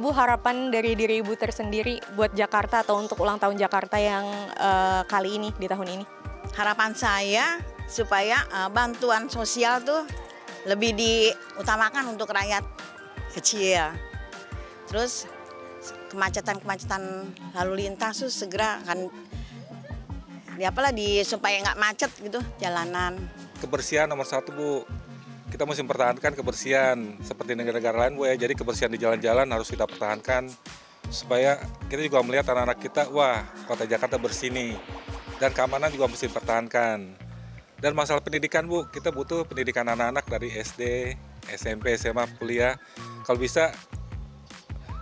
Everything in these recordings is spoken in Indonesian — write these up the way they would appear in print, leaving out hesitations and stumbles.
Ibu harapan dari diri Ibu tersendiri buat Jakarta atau untuk ulang tahun Jakarta yang kali ini, di tahun ini? Harapan saya supaya bantuan sosial tuh lebih diutamakan untuk rakyat kecil. Terus kemacetan lalu lintas tuh segera akan supaya nggak macet gitu jalanan. Kebersihan nomor satu, Bu. Kita mesti mempertahankan kebersihan seperti negara-negara lain, Bu ya. Jadi kebersihan di jalan-jalan harus kita pertahankan supaya kita juga melihat anak-anak kita, wah, kota Jakarta bersih nih. Dan keamanan juga mesti dipertahankan. Dan masalah pendidikan, Bu, kita butuh pendidikan anak-anak dari SD, SMP, SMA, kuliah. Kalau bisa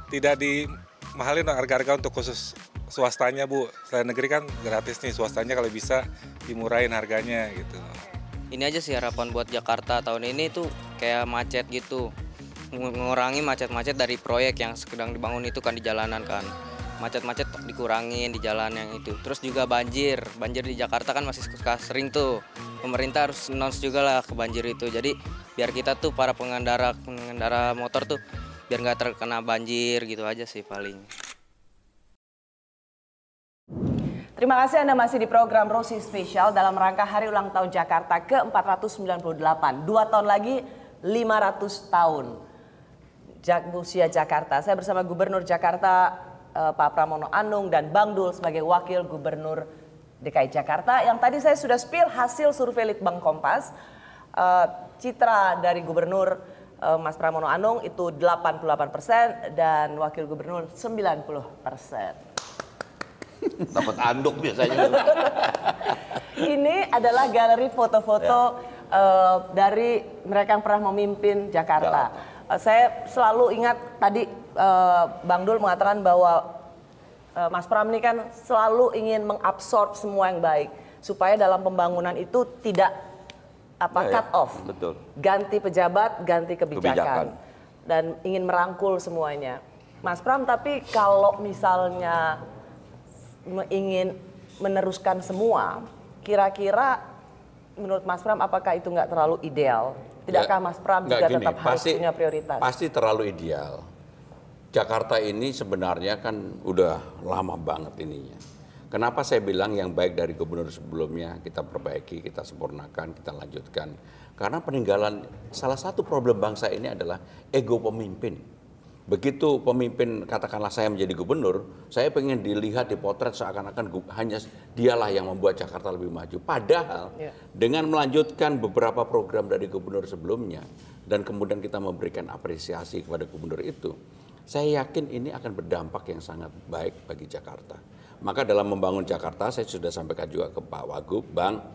tidak dimahalin harga-harga untuk khusus swastanya, Bu. Selain negeri kan gratis nih, swastanya kalau bisa dimurahin harganya gitu. Ini aja sih harapan buat Jakarta tahun ini tuh kayak macet gitu. Mengurangi macet-macet dari proyek yang sedang dibangun itu kan di jalanan kan. Macet-macet dikurangin di jalan yang itu. Terus juga banjir di Jakarta kan masih sering tuh. Pemerintah harus announce juga lah ke banjir itu. Jadi biar kita tuh para pengendara motor tuh biar nggak terkena banjir gitu aja sih paling. Terima kasih Anda masih di program Rosi Spesial dalam rangka Hari Ulang Tahun Jakarta ke-498. 2 tahun lagi 500 tahun usia Jakarta. Saya bersama Gubernur Jakarta Pak Pramono Anung dan Bang Dul sebagai Wakil Gubernur DKI Jakarta. Yang tadi saya sudah spill hasil survei Litbang Kompas. Citra dari Gubernur Mas Pramono Anung itu 88% dan Wakil Gubernur 90%. Dapat anduk biasanya. Ini adalah galeri foto-foto dari mereka yang pernah memimpin Jakarta. Saya selalu ingat tadi Bang Dul mengatakan bahwa Mas Pram ini kan selalu ingin mengabsorb semua yang baik supaya dalam pembangunan itu tidak cut off. Betul. Ganti pejabat, ganti kebijakan. Dan ingin merangkul semuanya. Mas Pram, tapi kalau misalnya ingin meneruskan semua, kira-kira menurut Mas Pram apakah itu nggak terlalu ideal? Tidakkah Mas Pram juga tetap harus punya prioritas? Pasti terlalu ideal. Jakarta ini sebenarnya kan udah lama banget ininya. Kenapa saya bilang yang baik dari gubernur sebelumnya kita perbaiki, kita sempurnakan, kita lanjutkan. Karena peninggalan salah satu problem bangsa ini adalah ego pemimpin. Begitu pemimpin, katakanlah saya menjadi gubernur, saya pengen dilihat, dipotret seakan-akan hanya dialah yang membuat Jakarta lebih maju. Padahal dengan melanjutkan beberapa program dari gubernur sebelumnya, dan kemudian kita memberikan apresiasi kepada gubernur itu, saya yakin ini akan berdampak yang sangat baik bagi Jakarta. Maka dalam membangun Jakarta, saya sudah sampaikan juga ke Pak Wagub, Bang,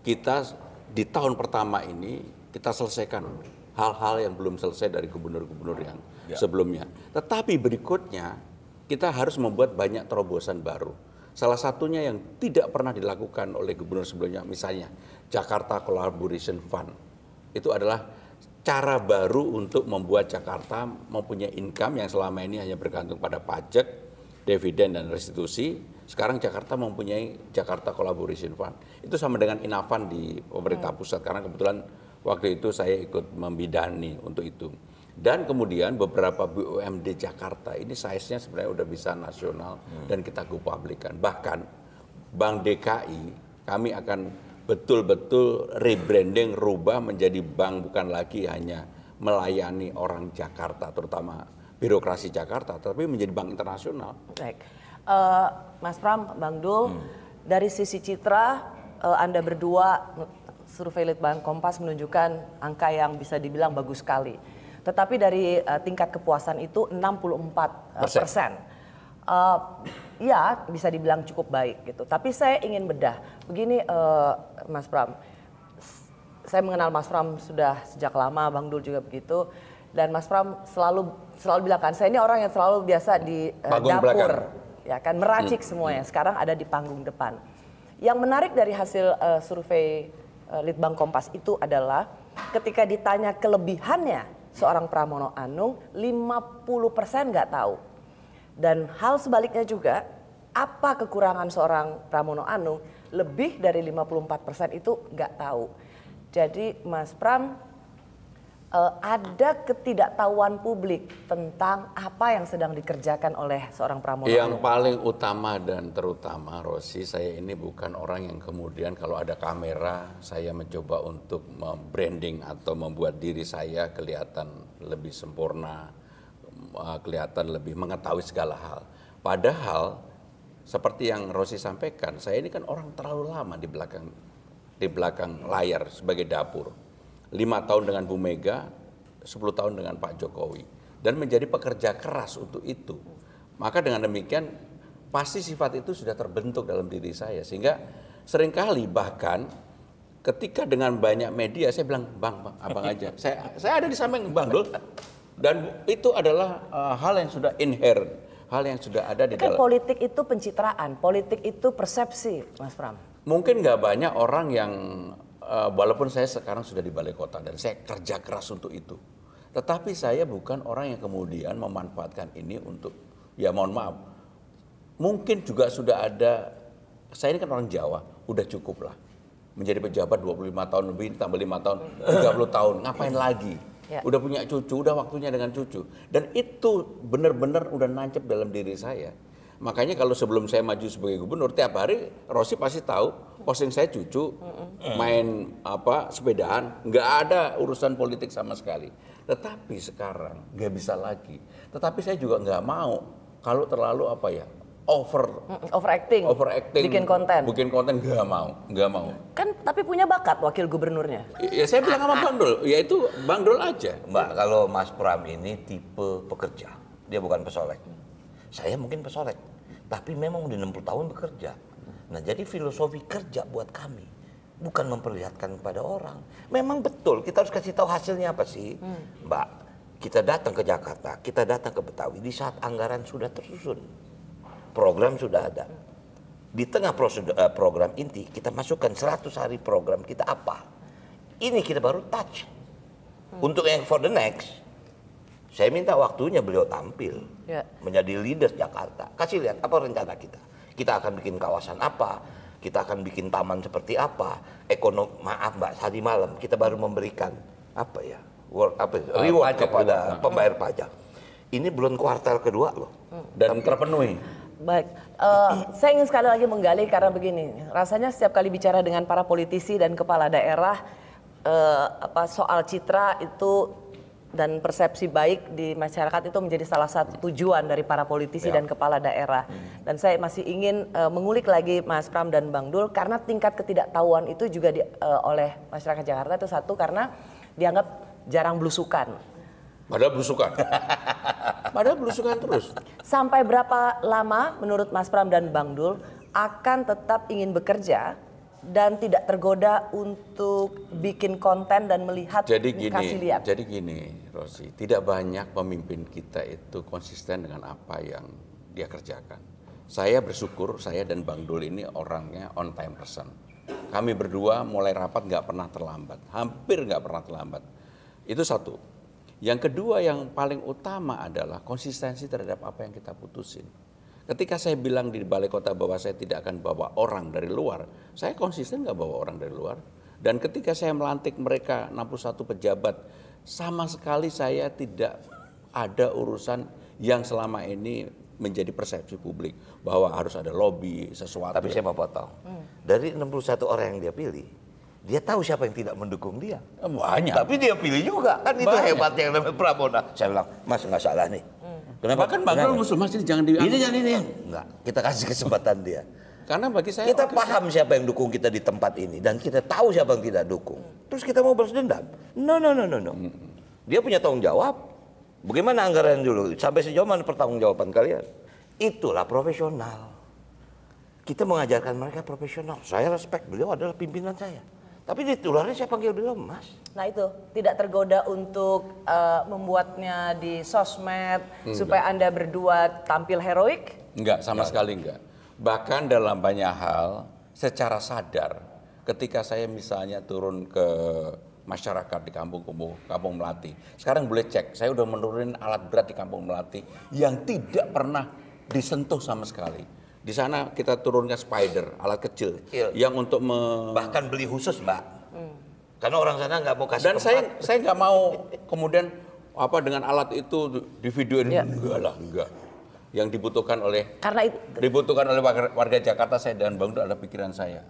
kita di tahun pertama ini, kita selesaikan hal-hal yang belum selesai dari gubernur-gubernur yang sebelumnya. Tetapi berikutnya kita harus membuat banyak terobosan baru. Salah satunya yang tidak pernah dilakukan oleh gubernur sebelumnya, misalnya Jakarta Collaboration Fund. Itu adalah cara baru untuk membuat Jakarta mempunyai income yang selama ini hanya bergantung pada pajak, dividen dan restitusi. Sekarang Jakarta mempunyai Jakarta Collaboration Fund. Itu sama dengan Inavan di pemerintah pusat, karena kebetulan waktu itu saya ikut membidani untuk itu. Dan kemudian beberapa BUMD Jakarta ini size-nya sebenarnya udah bisa nasional dan kita go publikan. Bahkan Bank DKI kami akan betul-betul rebranding, rubah menjadi bank bukan lagi hanya melayani orang Jakarta, terutama birokrasi Jakarta, tapi menjadi bank internasional. Baik, Mas Pram, Bang Dul, dari sisi citra Anda berdua, survei Litbang Kompas menunjukkan angka yang bisa dibilang bagus sekali. Tetapi dari tingkat kepuasan itu 64%. Ya bisa dibilang cukup baik gitu. Tapi saya ingin bedah. Begini Mas Pram, saya mengenal Mas Pram sudah sejak lama, Bang Dul juga begitu. Dan Mas Pram selalu bilang kan, saya ini orang yang selalu biasa di dapur. Belakang. Ya kan, meracik semuanya. Sekarang ada di panggung depan. Yang menarik dari hasil survei Litbang Kompas itu adalah ketika ditanya kelebihannya seorang Pramono Anung, 50% nggak tahu. Dan hal sebaliknya juga, apa kekurangan seorang Pramono Anung, lebih dari 54% itu nggak tahu. Jadi Mas Pram, ada ketidaktahuan publik tentang apa yang sedang dikerjakan oleh seorang Pramono Yang Anung. paling utama dan terutama, Rosi, saya ini bukan orang yang kemudian kalau ada kamera, saya mencoba untuk membranding atau membuat diri saya kelihatan lebih sempurna, kelihatan lebih mengetahui segala hal. Padahal, seperti yang Rosi sampaikan, saya ini kan orang terlalu lama di belakang layar sebagai dapur. 5 tahun dengan Bu Mega, 10 tahun dengan Pak Jokowi. Dan menjadi pekerja keras untuk itu. Maka dengan demikian, pasti sifat itu sudah terbentuk dalam diri saya. Sehingga seringkali bahkan ketika dengan banyak media, saya bilang, Bang, abang aja. Saya ada di samping Bang Dul. Dan itu adalah hal yang sudah inherent. Hal yang sudah ada di Kan dalam. politik itu pencitraan, politik itu persepsi, Mas Pram. Mungkin nggak banyak orang yang walaupun saya sekarang sudah di balai kota dan saya kerja keras untuk itu. Tetapi saya bukan orang yang kemudian memanfaatkan ini untuk, ya mohon maaf, mungkin juga sudah ada, saya ini kan orang Jawa, udah cukup lah. Menjadi pejabat 25 tahun lebih, tambah 5 tahun, 30 tahun, ngapain lagi? Ya. Udah punya cucu, udah waktunya dengan cucu. Dan itu benar-benar udah nancep dalam diri saya. Makanya kalau sebelum saya maju sebagai gubernur, tiap hari Rosi pasti tahu posting saya cucu, main sepedaan, nggak ada urusan politik sama sekali. Tetapi sekarang nggak bisa lagi. Tetapi saya juga nggak mau kalau terlalu Overacting, bikin konten nggak mau. Kan tapi punya bakat wakil gubernurnya. Ya saya bilang sama Bang Dul, ya itu Bang Dul aja. Mbak, kalau Mas Pram ini tipe pekerja, dia bukan pesolek. Saya mungkin pesolek, tapi memang udah 60 tahun bekerja. Nah, jadi filosofi kerja buat kami bukan memperlihatkan kepada orang. Memang betul, kita harus kasih tahu hasilnya apa sih. Mbak, kita datang ke Jakarta, kita datang ke Betawi di saat anggaran sudah tersusun. Program sudah ada. Di tengah program inti, kita masukkan 100 hari program kita apa. Ini kita baru touch. Untuk yang for the next, saya minta waktunya beliau tampil menjadi leader Jakarta. Kasih lihat apa rencana kita. Kita akan bikin kawasan apa, kita akan bikin taman seperti apa. Maaf Mbak, tadi malam kita baru memberikan reward kepada pembayar pajak. Ini belum kuartal kedua loh. Dan terpenuhi. Baik, saya ingin sekali lagi menggali karena begini, rasanya setiap kali bicara dengan para politisi dan kepala daerah, soal citra itu dan persepsi baik di masyarakat itu menjadi salah satu tujuan dari para politisi dan kepala daerah. Dan saya masih ingin mengulik lagi Mas Pram dan Bang Dul karena tingkat ketidaktahuan itu juga oleh masyarakat Jakarta itu satu karena dianggap jarang belusukan. Padahal belusukan terus. Sampai berapa lama menurut Mas Pram dan Bang Dul akan tetap ingin bekerja dan tidak tergoda untuk bikin konten dan melihat kasih lihat? Jadi gini, Rosi, tidak banyak pemimpin kita itu konsisten dengan apa yang dia kerjakan. Saya bersyukur, saya dan Bang Dul ini orangnya on time person. Kami berdua mulai rapat nggak pernah terlambat, hampir nggak pernah terlambat. Itu satu. Yang kedua yang paling utama adalah konsistensi terhadap apa yang kita putusin. Ketika saya bilang di balai kota bahwa saya tidak akan bawa orang dari luar, saya konsisten nggak bawa orang dari luar. Dan ketika saya melantik mereka 61 pejabat, sama sekali saya tidak ada urusan yang selama ini menjadi persepsi publik bahwa harus ada lobby sesuatu. Tapi saya mau potong. Dari 61 orang yang dia pilih, dia tahu siapa yang tidak mendukung dia. Banyak. Tapi dia pilih juga, kan itu hebatnya yang namanya Pramono. Saya bilang, Mas nggak salah nih. Kenapa? Bahkan Bang Dul musuh Mas ini jangan Ini enggak, kita kasih kesempatan dia. Karena bagi saya Kita paham siapa yang dukung kita di tempat ini dan kita tahu siapa yang tidak dukung. Terus kita mau balas dendam? No. Dia punya tanggung jawab. Bagaimana anggaran dulu? Sampai sejauh mana pertanggungjawaban kalian? Itulah profesional. Kita mengajarkan mereka profesional. Saya respect, beliau adalah pimpinan saya. Tapi ditularin saya panggil beliau Mas. Nah itu, tidak tergoda untuk membuatnya di sosmed supaya Anda berdua tampil heroik? Enggak, sama sekali enggak. Bahkan dalam banyak hal secara sadar ketika saya misalnya turun ke masyarakat di Kampung Melati. Sekarang boleh cek, saya udah menurunin alat berat di Kampung Melati yang tidak pernah disentuh sama sekali. Di sana kita turunkan spider, alat kecil yang untuk bahkan beli khusus, Mbak. Karena orang sana nggak mau kasih Dan tempat. saya nggak mau kemudian apa dengan alat itu di videoin, Ya. enggak lah, enggak. Yang dibutuhkan oleh Karena warga Jakarta, saya dan Bang Dul adalah pikiran saya.